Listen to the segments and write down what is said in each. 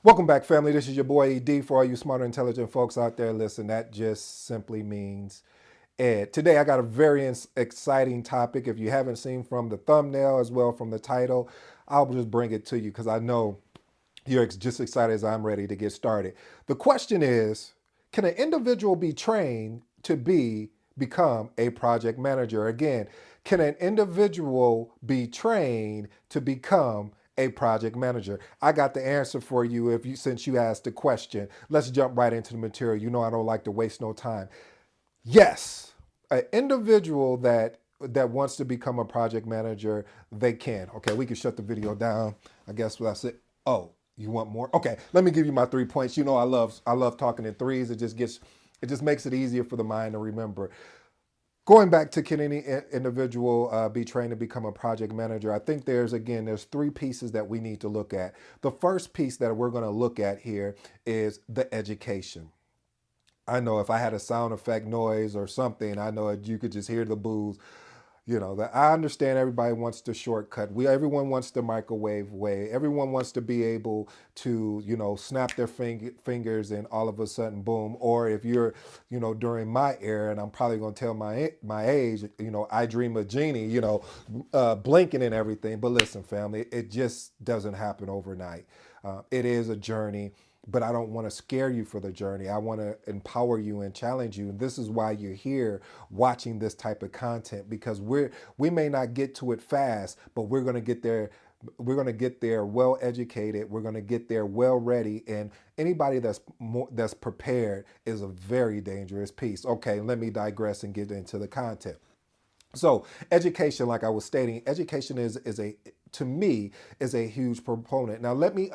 Welcome back, family. This is your boy ED. For all you smarter, intelligent folks out there, listen, that just simply means Ed. Today, I got a very exciting topic. If you haven't seen from the thumbnail as well from the title, I'll just bring it to you because I know you're just excited as I'm ready to get started. The question is, can an individual be trained to become a project manager? Again, can an individual be trained to become a project manager? I got the answer for you if you since you asked the question. Let's jump right into the material. You know I don't like to waste no time. Yes, an individual that wants to become a project manager, they can. Okay, we can shut the video down. I guess that's it. Oh, you want more? Okay, let me give you my 3 points. You know I love talking in threes. It just makes it easier for the mind to remember. Going back to can any individual be trained to become a project manager? I think there's three pieces that we need to look at. The first piece that we're going to look at here is the education. I know if I had a sound effect noise or something, I know you could just hear the booze. You know that I understand everybody wants the shortcut. Everyone wants the microwave way. Everyone wants to be able to snap their fingers and all of a sudden boom. Or if you're during my era, and I'm probably gonna tell my age. I dream of genie. Blinking and everything. But listen, family, it just doesn't happen overnight. It is a journey, but I don't want to scare you for the journey. I want to empower you and challenge you. And this is why you're here watching this type of content, because we may not get to it fast, but we're going to get there. We're going to get there well educated. We're going to get there well ready. And anybody that's prepared is a very dangerous piece. Okay, let me digress and get into the content. So education, like I was stating, education is a to me is a huge proponent. Now let me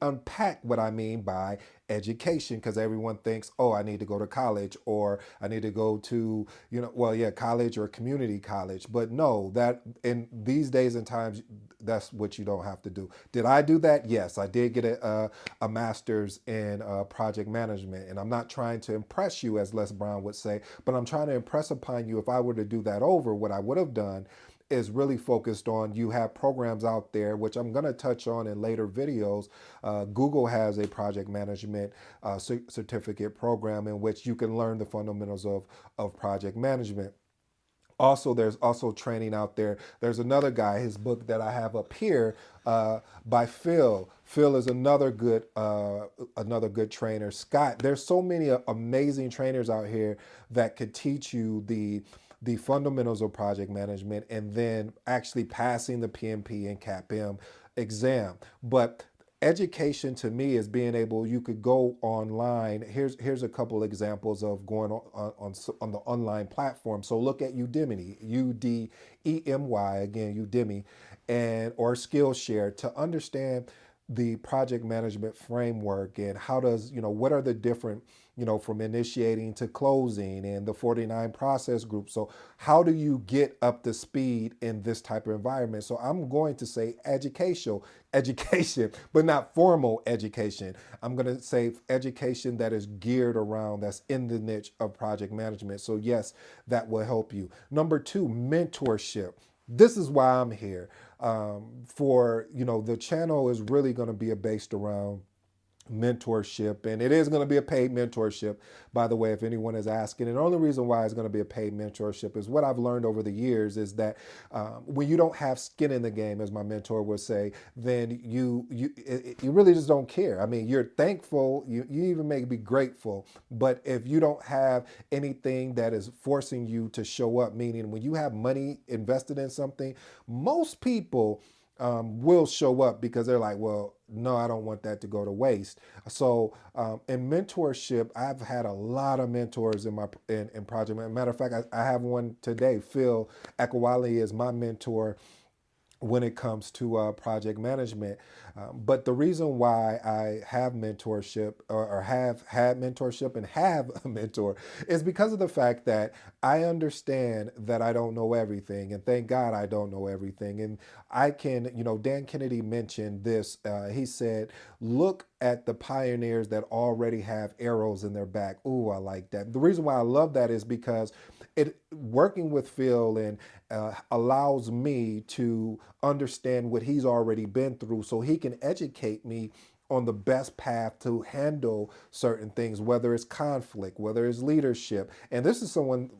unpack what I mean by education, because everyone thinks, oh, I need to go to college, or I need to go to well, yeah, college or community college. But no, that in these days and times, that's what you don't have to do. Did I do that? Yes, I did get a master's in project management, and I'm not trying to impress you, as Les Brown would say, but I'm trying to impress upon you, if I were to do that over, what I would have done is really focused on, you have programs out there, which I'm going to touch on in later videos. Google has a project management certificate program in which you can learn the fundamentals of project management. Also, there's also training out there. There's another guy, his book that I have up here, by Phil. Phil is another good trainer. Scott, there's so many amazing trainers out here that could teach you the fundamentals of project management, and then actually passing the PMP and CAPM exam. But education to me is being able, you could go online. Here's a couple examples of going on the online platform. So look at Udemy, Udemy, again, Udemy, and or Skillshare, to understand the project management framework, and how does, what are the different, from initiating to closing, and the 49 process group. So how do you get up to speed in this type of environment? So I'm going to say educational education, but not formal education. I'm going to say education that is geared around, that's in the niche of project management. So yes, that will help you. Number two, mentorship. This is why I'm here. For the channel is really going to be based around mentorship, and it is going to be a paid mentorship, by the way, if anyone is asking. And the only reason why it's going to be a paid mentorship is what I've learned over the years is that when you don't have skin in the game, as my mentor would say, then you really just don't care. I mean, you're thankful, you even may be grateful, but if you don't have anything that is forcing you to show up, meaning when you have money invested in something, most people will show up because they're like, well, no, I don't want that to go to waste. So in mentorship, I've had a lot of mentors in project. Matter of fact, I have one today. Phil Akwali is my mentor when it comes to project management. But the reason why I have mentorship, or have had mentorship and have a mentor, is because of the fact that I understand that I don't know everything. And thank God I don't know everything. And I can, Dan Kennedy mentioned this. He said, look at the pioneers that already have arrows in their back. Ooh, I like that. The reason why I love that is because it working with Phil and allows me to understand what he's already been through, so he can educate me on the best path to handle certain things, whether it's conflict, whether it's leadership. And this is someone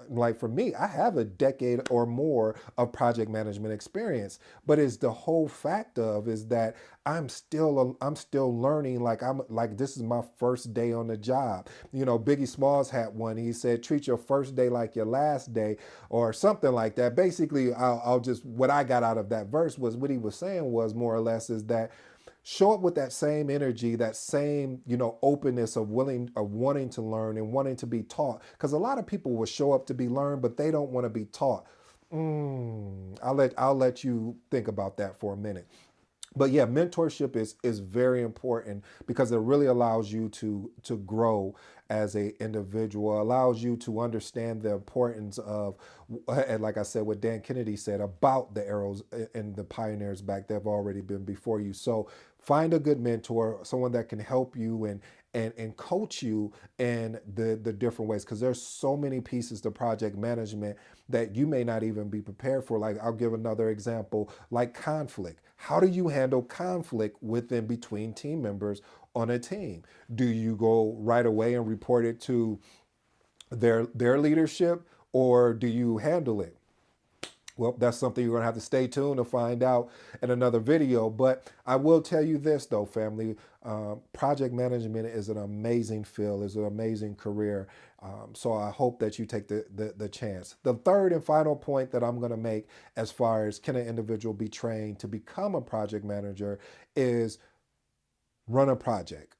like for me, I have a decade or more of project management experience, but it's the whole fact of is that I'm still learning. Like I'm like this is my first day on the job. You know, Biggie Smalls had one. He said, "Treat your first day like your last day," or something like that. Basically, I'll just what I got out of that verse was what he was saying was more or less is that show up with that same energy, that same, openness of wanting to learn and wanting to be taught. Because a lot of people will show up to be learned, but they don't want to be taught. I'll let you think about that for a minute. But yeah, mentorship is very important because it really allows you to grow as a individual, allows you to understand the importance of, and like I said, what Dan Kennedy said about the arrows and the pioneers back that have already been before you. So find a good mentor, someone that can help you and coach you in the different ways, because there's so many pieces to project management that you may not even be prepared for. Like I'll give another example, like conflict. How do you handle conflict within between team members on a team? Do you go right away and report it to their leadership, or do you handle it? Well, that's something you're going to have to stay tuned to find out in another video. But I will tell you this, though, family. Project management is an amazing field, is an amazing career. So I hope that you take the chance. The third and final point that I'm going to make as far as can an individual be trained to become a project manager is run a project.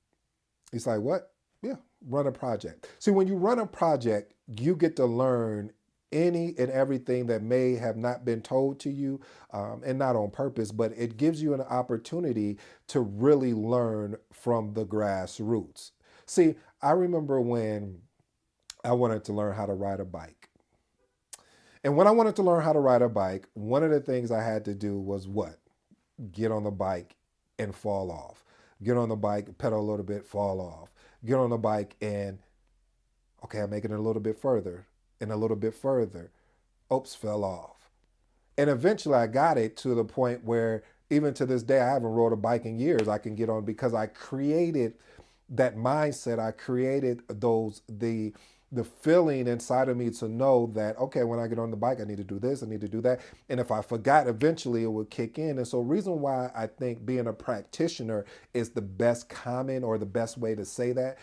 He's like, what? Yeah, run a project. See, when you run a project, you get to learn any and everything that may have not been told to you, and not on purpose, but it gives you an opportunity to really learn from the grassroots. See, I remember when I wanted to learn how to ride a bike. And when I wanted to learn how to ride a bike, one of the things I had to do was what? Get on the bike and fall off. Get on the bike, pedal a little bit, fall off. Get on the bike and, okay, I'm making it a little bit further and a little bit further. Oops, fell off. And eventually I got it to the point where even to this day, I haven't rode a bike in years. I can get on because I created that mindset. I created the feeling inside of me to know that, okay, when I get on the bike, I need to do this, I need to do that. And if I forgot, eventually it would kick in. And so reason why I think being a practitioner is the best comment or the best way to say that.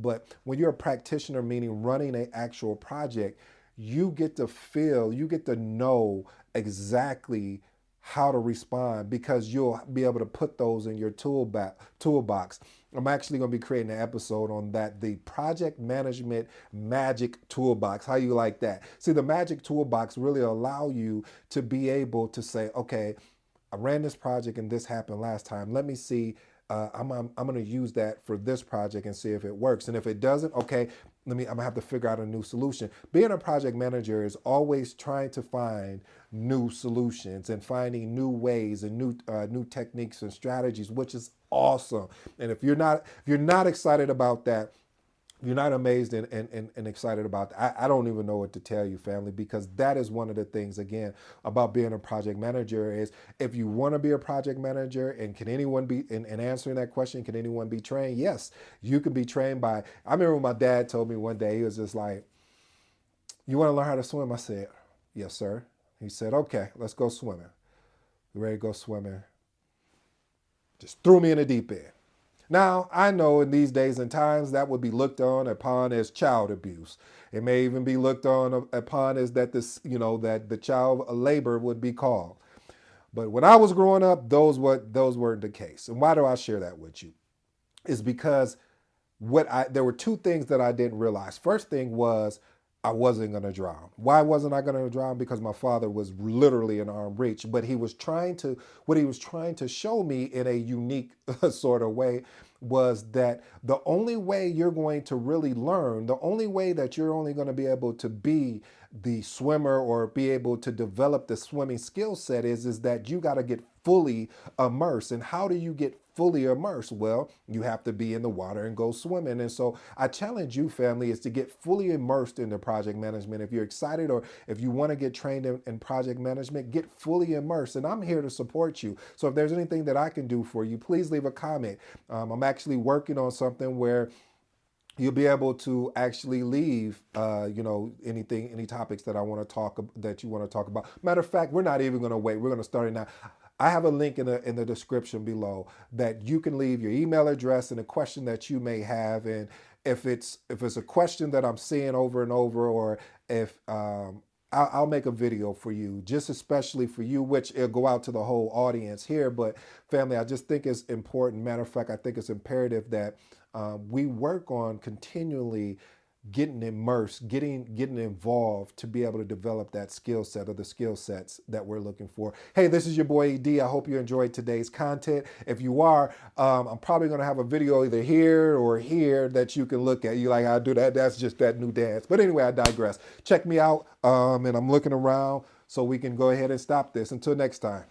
But when you're a practitioner, meaning running an actual project, you get to feel, you get to know exactly how to respond because you'll be able to put those in your toolbox. I'm actually going to be creating an episode on that, the project management magic toolbox. How you like that? See, the magic toolbox really allow you to be able to say, okay, I ran this project and this happened last time. Let me see. I'm going to use that for this project and see if it works. And if it doesn't, okay, I'm going to have to figure out a new solution. Being a project manager is always trying to find new solutions and finding new ways and new techniques and strategies, which is awesome. And if you're not excited about that, you're not amazed and excited about that. I don't even know what to tell you, family, because that is one of the things, again, about being a project manager is if you want to be a project manager, and can anyone be, in answering that question, can anyone be trained? Yes, you can be trained by, I remember my dad told me one day, he was just like, you want to learn how to swim? I said, yes, sir. He said, okay, let's go swimming. We ready to go swimming? Just threw me in the deep end. Now, I know in these days and times that would be looked on upon as child abuse. It may even be looked on upon as that that the child labor would be called. But when I was growing up, those weren't the case. And why do I share that with you? Is because there were two things that I didn't realize. First thing was I wasn't going to drown. Why wasn't I going to drown? Because my father was literally in arm's reach, but what he was trying to show me in a unique sort of way was that the only way you're going to really learn, the only way that you're only going to be able to be the swimmer or be able to develop the swimming skill set is that you got to get fully immersed. And how do you get fully immersed? Well, you have to be in the water and go swimming. And so I challenge you, family, is to get fully immersed into project management. If you're excited or if you want to get trained in project management, get fully immersed. And I'm here to support you. So if there's anything that I can do for you, please leave a comment. I'm actually working on something where you'll be able to actually leave, any topics that I want to talk that you want to talk about. Matter of fact, we're not even going to wait. We're going to start it now. I have a link in the description below that you can leave your email address and a question that you may have. And if it's a question that I'm seeing over and over, or if I'll make a video for you, just especially for you, which it'll go out to the whole audience here. But family, I just think it's important. Matter of fact, I think it's imperative that we work on continually getting immersed, getting involved to be able to develop that skill set or the skill sets that we're looking for. Hey, this is your boy ED. I hope you enjoyed today's content. If you are, I'm probably going to have a video either here or here that you can look at. You like how I do that? That's just that new dance. But anyway, I digress. Check me out, and I'm looking around so we can go ahead and stop this. Until next time.